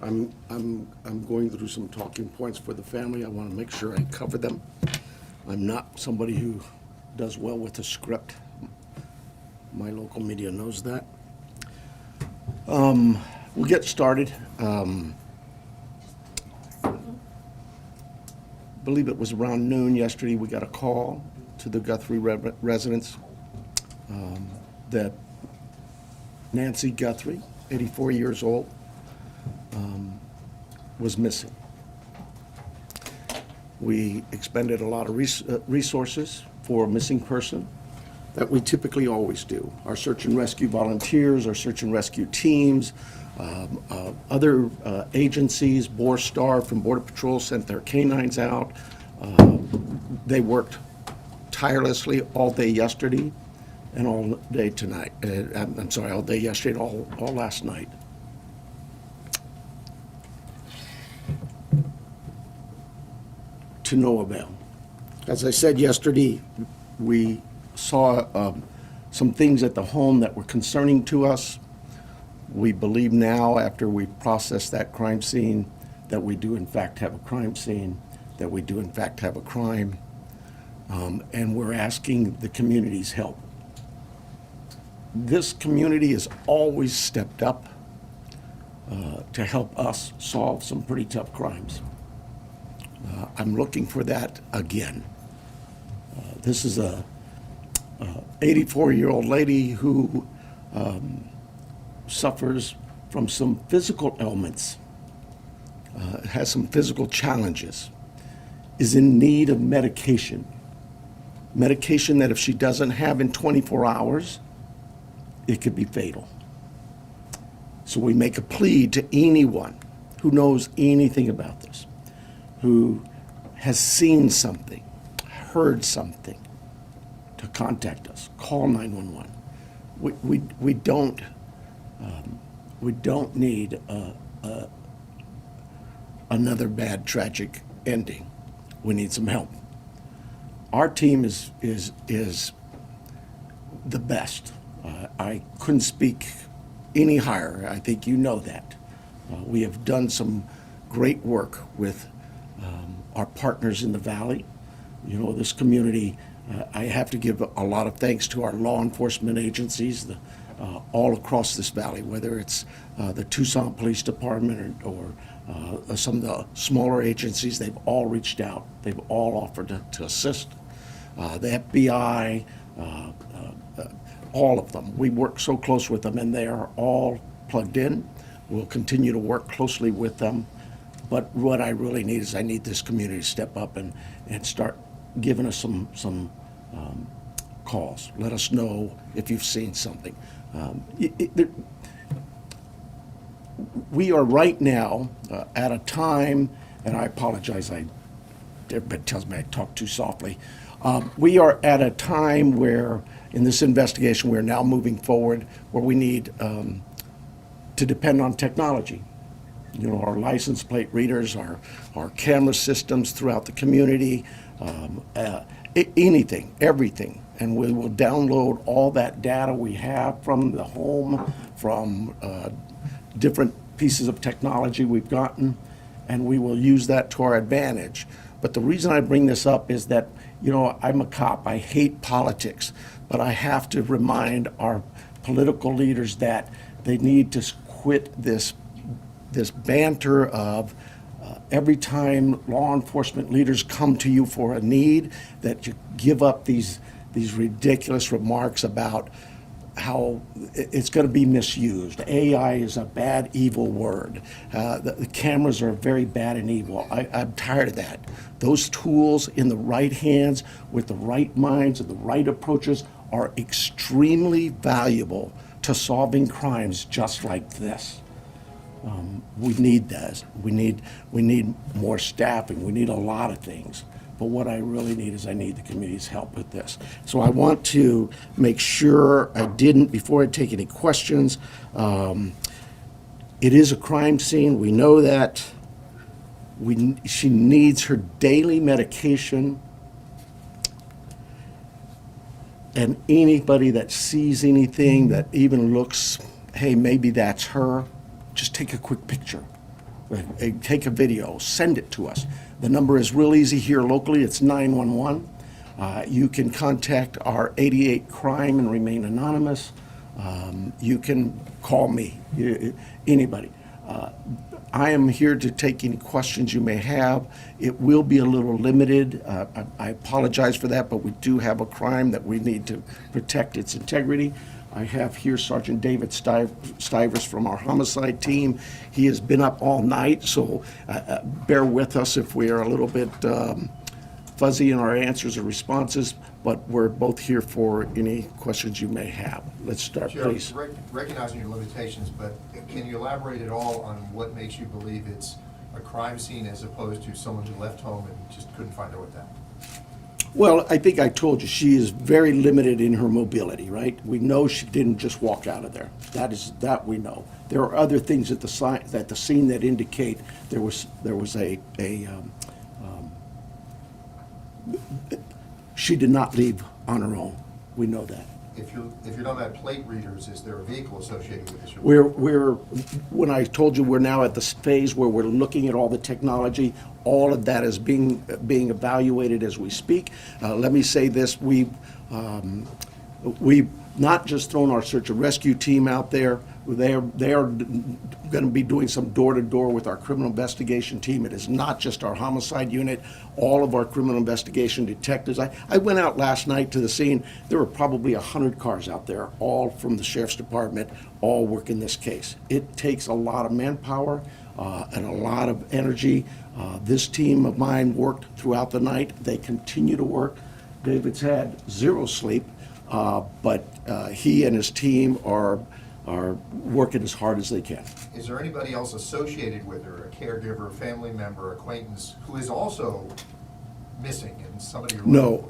I'm going through some talking points for the family. I want to make sure I cover them. I'm not somebody who does well with a script. My local media knows that. We'll get started. Believe it was around noon yesterday, we got a call to the Guthrie residence that Nancy Guthrie, 84 years old, was missing. We expended a lot of resources for a missing person that we typically always do. Our search and rescue volunteers, our search and rescue teams, other agencies, Borstar from Border Patrol sent their canines out. They worked tirelessly all day yesterday and all day tonight. All day yesterday and all last night. To no avail. As I said yesterday, we saw some things at the home that were concerning to us. We believe now, after we processed that crime scene, that we do in fact have a crime scene, that we do in fact have a crime, and we're asking the community's help. This community has always stepped up to help us solve some pretty tough crimes. I'm looking for that again. This is a 84-year-old lady who suffers from some physical ailments, has some physical challenges, is in need of medication. Medication that if she doesn't have in 24 hours, it could be fatal. So we make a plea to anyone who knows anything about this, who has seen something, heard something, to contact us. Call 911. We don't need another bad tragic ending. We need some help. Our team is the best. I couldn't speak any higher. I think you know that. We have done some great work with our partners in the Valley. You know, this community, I have to give a lot of thanks to our law enforcement agencies all across this valley, whether it's the Tucson Police Department or some of the smaller agencies. They've all reached out. They've all offered to assist. The FBI, all of them. We work so close with them, and they are all plugged in. We'll continue to work closely with them. But what I really need is I need this community to step up and start giving us some calls. Let us know if you've seen something. We are right now at a time, and I apologize, everybody tells me I talk too softly. We are at a time where, in this investigation, we're now moving forward where we need to depend on technology. You know, our license plate readers, our camera systems throughout the community, anything, everything. And we will download all that data we have from the home, from different pieces of technology we've gotten, and we will use that to our advantage. But the reason I bring this up is that, you know, I'm a cop. I hate politics, but I have to remind our political leaders that they need to quit this banter of every time law enforcement leaders come to you for a need, that you give up these ridiculous remarks about how it's going to be misused. AI is a bad, evil word. The cameras are very bad and evil. I'm tired of that. Those tools in the right hands, with the right minds and the right approaches, are extremely valuable to solving crimes just like this. We need this. We need more staffing. We need a lot of things. But what I really need is I need the community's help with this. So I want to make sure I didn't, before I take any questions, it is a crime scene. We know that. She needs her daily medication. And anybody that sees anything that even looks, hey, maybe that's her, just take a quick picture. take a video, send it to us. The number is real easy here locally. It's 911. You can contact our 88 Crime and remain anonymous. You can call me, anybody. I am here to take any questions you may have. It will be a little limited. I apologize for that, but we do have a crime that we need to protect its integrity. I have here Sergeant David Stivers from our homicide team. He has been up all night, so bear with us if we are a little bit fuzzy in our answers or responses, but we're both here for any questions you may have. Let's start, please. Recognizing your limitations, but can you elaborate at all on what makes you believe it's a crime scene as opposed to someone who left home and just couldn't find their way back? Well, I think I told you, she is very limited in her mobility, right? We know she didn't just walk out of there. That we know. There are other things at the scene that indicate there was she did not leave on her own. We know that. If you're talking about plate readers, is there a vehicle associated with this? When I told you we're now at the phase where we're looking at all the technology, all of that is being evaluated as we speak. Let me say this: we've not just thrown our search and rescue team out there. They are going to be doing some door-to-door with our criminal investigation team. It is not just our homicide unit. All of our criminal investigation detectives. I went out last night to the scene. There were probably 100 cars out there, all from the sheriff's department, all working this case. It takes a lot of manpower and a lot of energy. This team of mine worked throughout the night. They continue to work. David's had zero sleep, but he and his team are working as hard as they can. Is there anybody else associated with her, a caregiver, a family member, acquaintance, who is also missing and somebody? No.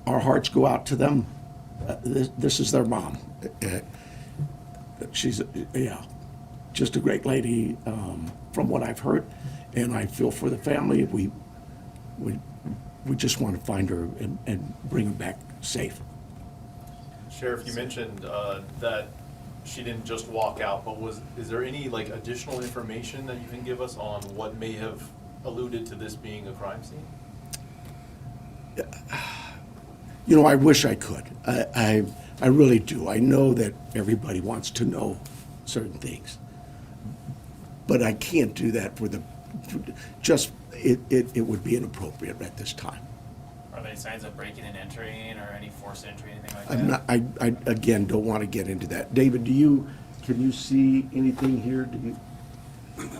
Our hearts go out to them. This is their mom. She's, just a great lady from what I've heard, and I feel for the family. We just want to find her and bring her back safe. Sheriff, you mentioned that she didn't just walk out, but is there any additional information that you can give us on what may have alluded to this being a crime scene? I wish I could. I really do. I know that everybody wants to know certain things, but I can't do that it would be inappropriate at this time. Are there any signs of breaking and entering or any forced entry, anything like that? I again don't want to get into that. David, can you see anything here?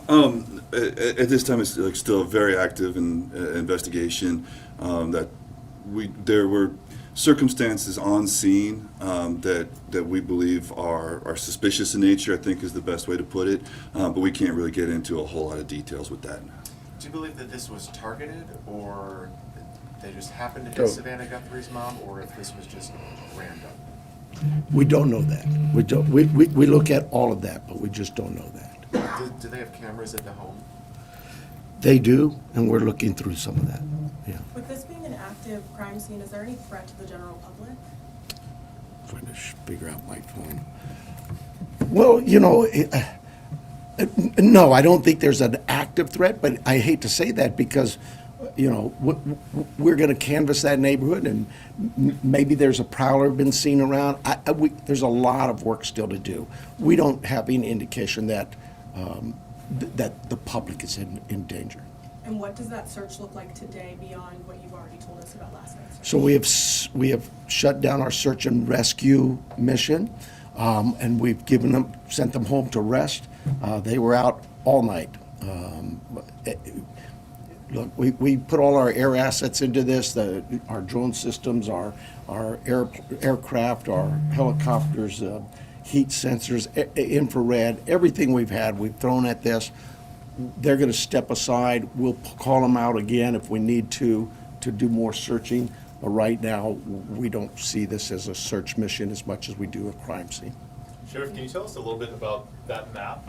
At this time, it's still a very active investigation. There were circumstances on scene that we believe are suspicious in nature, I think is the best way to put it, but we can't really get into a whole lot of details with that. Do you believe that this was targeted, or they just happened to hit Savannah Guthrie's mom, or if this was just random? We don't know that. We don't. We look at all of that, but we just don't know that. Do they have cameras at the home? They do, and we're looking through some of that. Yeah. With this being an active crime scene, is there any threat to the general public? Trying to figure out my phone. Well, no, I don't think there's an active threat, but I hate to say that because, we're going to canvass that neighborhood, and maybe there's a prowler been seen around. There's a lot of work still to do. We don't have any indication that that the public is in danger. And what does that search look like today beyond what you've already told us about last night's search? So we have shut down our search and rescue mission, and we've sent them home to rest. They were out all night. Look, we put all our air assets into this, our drone systems, our aircraft, our helicopters, heat sensors, infrared, everything we've thrown at this. They're going to step aside. We'll call them out again if we need to do more searching. But right now, we don't see this as a search mission as much as we do a crime scene. Sheriff, can you tell us a little bit about that map?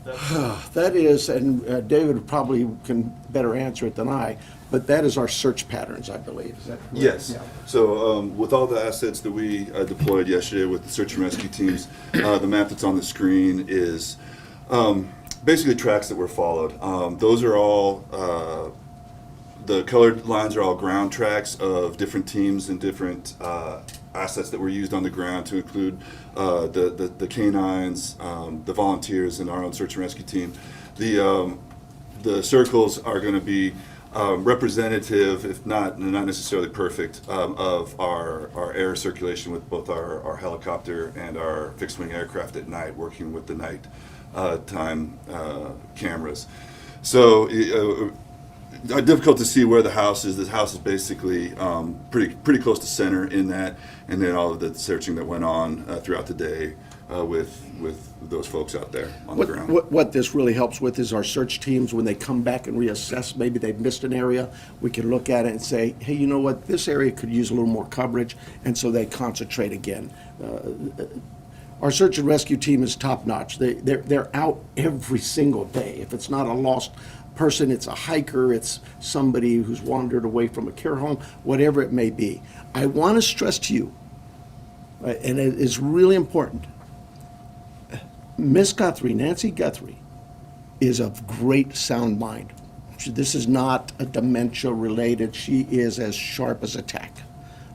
That is, and David probably can better answer it than I, but that is our search patterns, I believe. Is that correct? Yes. Yeah. So with all the assets that we deployed yesterday with the search and rescue teams, the map that's on the screen is Basically, tracks that were followed. Those are all, the colored lines are all ground tracks of different teams and different assets that were used on the ground, to include the canines, the volunteers, and our own search and rescue team. The circles are going to be representative, if not necessarily perfect, of our air circulation with both our helicopter and our fixed-wing aircraft at night, working with the night time cameras. So difficult to see where the house is. This house is basically pretty close to center in that, and then all of the searching that went on throughout the day with those folks out there on the ground. What this really helps with is our search teams, when they come back and reassess, maybe they've missed an area, we can look at it and say, hey, you know what, this area could use a little more coverage, and so they concentrate again. Our search and rescue team is top-notch. They're out every single day. If it's not a lost person, it's a hiker, it's somebody who's wandered away from a care home, whatever it may be. I want to stress to you, and it is really important, Miss Guthrie, Nancy Guthrie, is of great sound mind. This is not a dementia related. She is as sharp as a tack.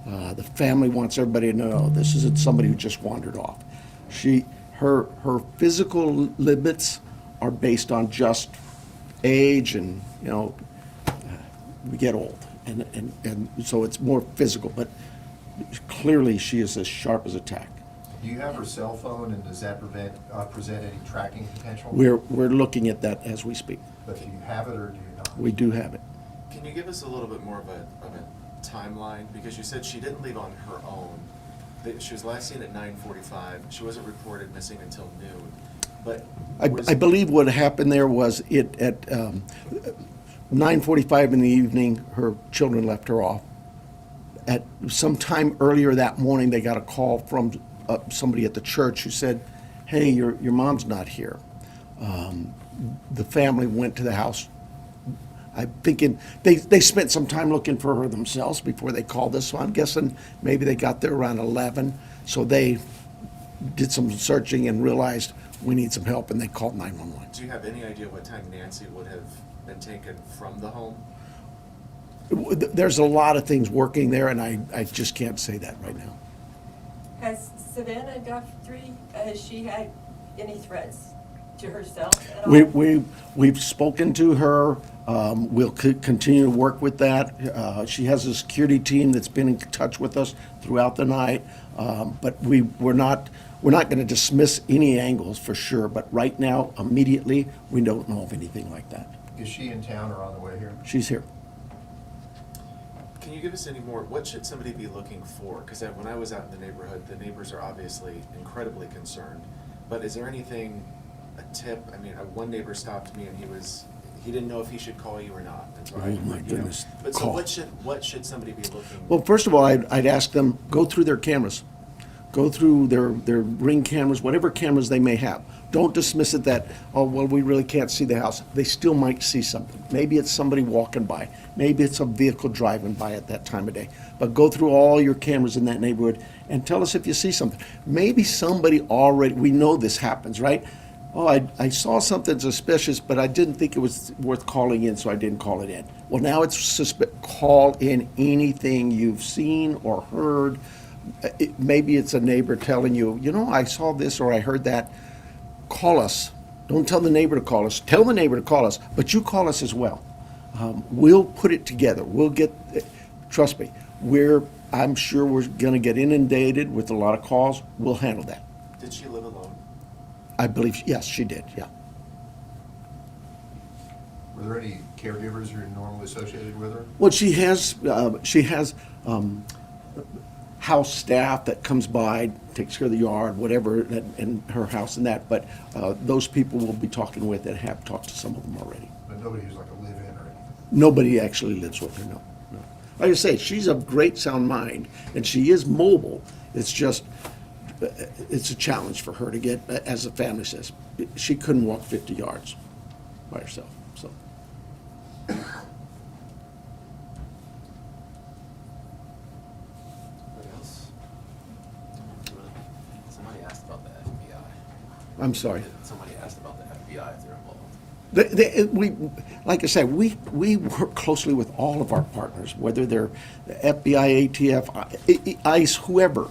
The family wants everybody to know this isn't somebody who just wandered off. Her physical limits are based on just age, and we get old, and so it's more physical. But clearly, she is as sharp as a tack. Do you have her cell phone, and does that present any tracking potential? We're looking at that as we speak. But do you have it or do you not? We do have it. Can you give us a little bit more of a timeline? Because you said she didn't leave on her own. She was last seen at 9:45. She wasn't reported missing until noon. But I believe what happened there was at 9:45 in the evening, her children left her off. At some time earlier that morning, they got a call from somebody at the church who said, hey, your mom's not here. The family went to the house. I'm thinking they spent some time looking for her themselves before they called us, so I'm guessing maybe they got there around 11. So they did some searching and realized we need some help, and they called 911. do you have any idea what time Nancy would have been taken from the home? There's a lot of things working there, and I just can't say that right now. Has Savannah Guthrie, has she had any threats to herself at all? We've spoken to her. We'll continue to work with that. She has a security team that's been in touch with us throughout the night. But we're not going to dismiss any angles for sure. But right now, immediately, we don't know of anything like that. Is she in town or on the way here? She's here. Can you give us any more, what should somebody be looking for? Because when I was out in the neighborhood, the neighbors are obviously incredibly concerned. But is there anything, a tip? I mean, one neighbor stopped me and he didn't know if he should call you or not. And so Oh, my goodness. But so Call. what should somebody be looking? Well, first of all, I'd ask them, go through their cameras. Go through their Ring cameras, whatever cameras they may have. Don't dismiss it that, oh, well, we really can't see the house. They still might see something. Maybe it's somebody walking by. Maybe it's a vehicle driving by at that time of day. But go through all your cameras in that neighborhood and tell us if you see something. Maybe somebody already, we know this happens, right? Oh, I saw something suspicious, but I didn't think it was worth calling in, so I didn't call it in. Well, now it's call in anything you've seen or heard. Maybe it's a neighbor telling you, I saw this or I heard that. Call us. Don't tell the neighbor to call us. Tell the neighbor to call us, but you call us as well. We'll put it together. We'll get, trust me, I'm sure we're going to get inundated with a lot of calls. We'll handle that. Did she live alone? I believe, yes, she did, yeah. Were there any caregivers who are normally associated with her? Well, she has house staff that comes by, takes care of the yard, whatever, in her house and that. But those people we'll be talking with and have talked to some of them already. But nobody who's like a live-in or anything? Nobody actually lives with her, no. Like I say, she's of great sound mind, and she is mobile. It's just, it's a challenge for her to get, as the family says. She couldn't walk 50 yards by herself, so. What else? Somebody asked about the FBI. I'm sorry. Somebody asked about about the FBI if they're involved? Like I said, we work closely with all of our partners, whether they're the FBI, ATF, ICE, whoever.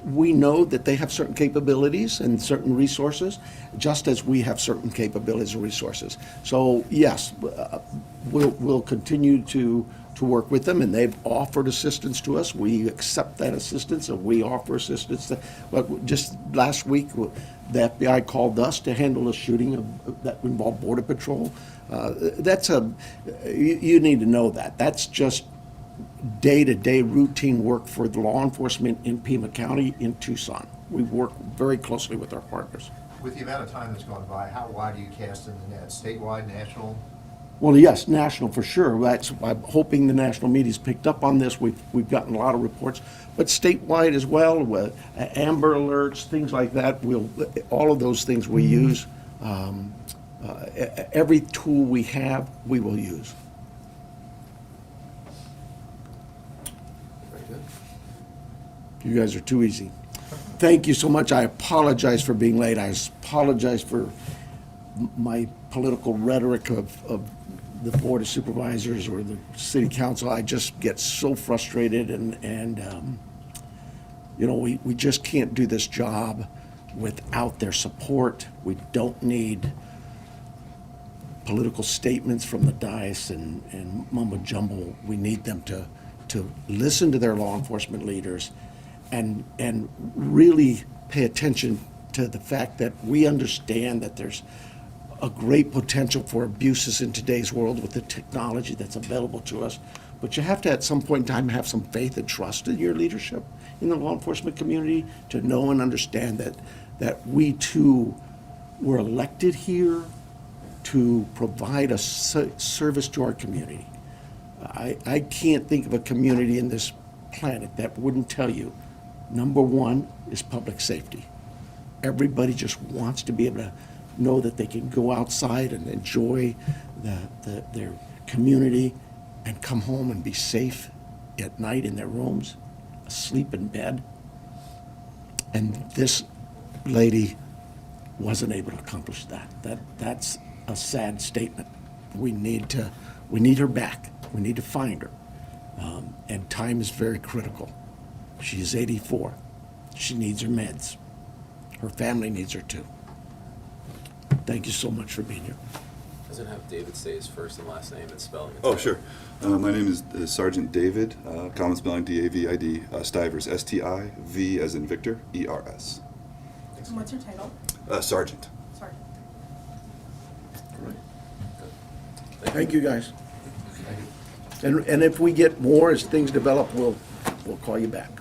We know that they have certain capabilities and certain resources, just as we have certain capabilities and resources. So yes, we'll continue to work with them, and they've offered assistance to us. We accept that assistance, and we offer assistance. But just last week, the FBI called us to handle a shooting that involved Border Patrol. You need to know that. That's just day-to-day routine work for the law enforcement in Pima County in Tucson. We work very closely with our partners. With the amount of time that's gone by, how wide do you cast in the net? Statewide, national? Well, yes, national for sure. I'm hoping the national media's picked up on this. We've gotten a lot of reports, but statewide as well, with Amber Alerts, things like that. All of those things we use. Every tool we have, we will use. Very good. You guys are too easy. Thank you so much. I apologize for being late. I apologize for my political rhetoric of the Board of Supervisors or the City Council. I just get so frustrated, and we just can't do this job without their support. We don't need political statements from the dais and mumbo jumbo. We need them to listen to their law enforcement leaders and really pay attention to the fact that we understand that there's a great potential for abuses in today's world with the technology that's available to us. But you have to, at some point in time, have some faith and trust in your leadership in the law enforcement community to know and understand that we too were elected here to provide a service to our community. I can't think of a community in this planet that wouldn't tell you, number one is public safety. Everybody just wants to be able to know that they can go outside and enjoy their community and come home and be safe at night in their rooms, asleep in bed. And this lady wasn't able to accomplish that. That's a sad statement. We need her back. We need to find her. And time is very critical. She is 84. She needs her meds. Her family needs her too. Thank you so much for being here. Does it have David say his first and last name and spelling? Oh, sure. My name is Sergeant David, common spelling D-A-V-I-D, Stivers, S-T-I-V as in Victor, E-R-S. And what's your title? Sergeant. Sorry. Thank you, guys. And if we get more as things develop, we'll call you back.